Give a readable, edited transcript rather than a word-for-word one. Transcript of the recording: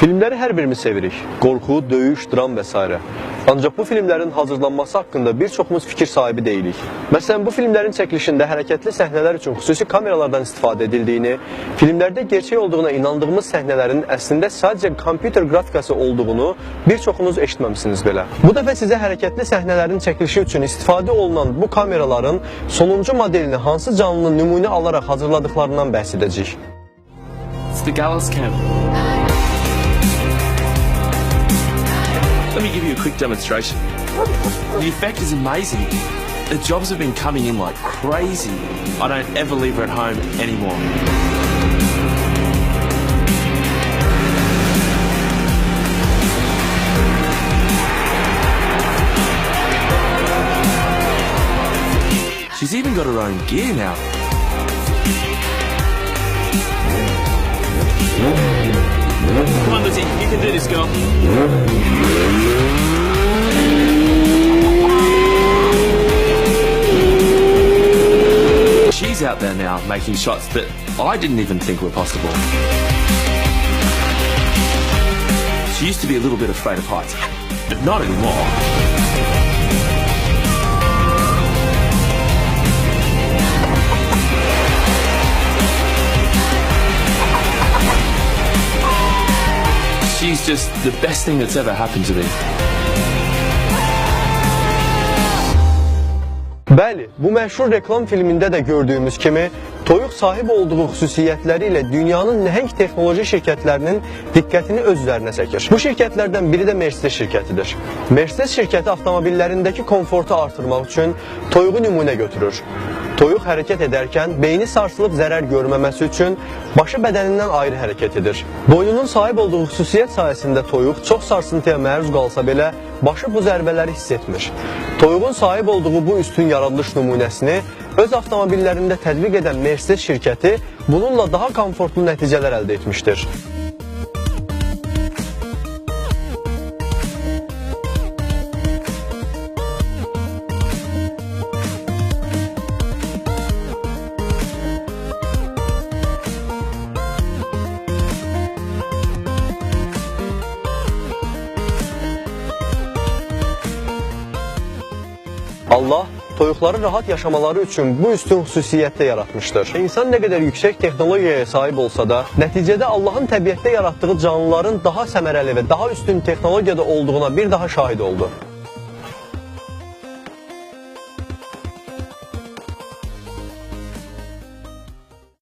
Filmləri hər birimiz sevirik. Qorxu, döyüş, dram və s. Ancaq bu filmlərin hazırlanması haqqında bir çoxumuz fikir sahibi deyilik. Məsələn, bu filmlərin çəkilişində hərəkətli səhnələr üçün xüsusi kameralardan istifadə edildiyini, filmlərdə gerçək olduğuna inandığımız səhnələrin əslində sadəcə kompüter qrafikası olduğunu bir çoxunuz eşitməmisiniz belə. Bu dəfə sizə hərəkətli səhnələrin çəkilişi üçün istifadə olunan bu kameraların sonuncu modelini hansı canlının nümunə alaraq hazırladıklarından bəhs edəcəyik. It's the Gallows Camp. Let me give you a quick demonstration. The effect is amazing. The jobs have been coming in like crazy. I don't ever leave her at home anymore. She's even got her own gear now. Come on, Lizzie, you can do this, girl. She's out there now making shots that I didn't even think were possible. She used to be a little bit afraid of heights, but not anymore. She's just the best thing that's ever happened to me. Bəli, bu məşhur reklam filmində də gördüyümüz kimi toyuq sahib olduğu xüsusiyyətləri ilə dünyanın nəhəng texnoloji şirkətlərinin diqqətini öz üzərinə çəkir. Bu şirkətlərdən biri də Mercedes şirkətidir. Mercedes şirkəti avtomobillərindəki komfortu artırmaq üçün toyuğu nümunə götürür. Toyuq hərəkət edərkən beyni sarsılıb zərər görməməsi üçün başı bədənindən ayrı hərəkət edir. Boynunun sahib olduğu xüsusiyyət sayəsində toyuq çox sarsıntıya məruz qalsa belə başı bu zərbələri hiss etmir. Toyuğun sahib olduğu bu üstün yaradılış nümunəsini öz avtomobillərində tətbiq edən Mercedes şirkəti bununla daha komfortlu nəticələr əldə etmişdir. Allah toyuqları rahat yaşamaları üçün bu üstün xüsusiyyətdə yaratmışdır. İnsan nə qədər yüksək texnologiyaya sahib olsa da, nəticədə Allahın təbiətdə yaratdığı canlıların daha səmərəli və daha üstün texnologiyada olduğuna bir daha şahid oldu.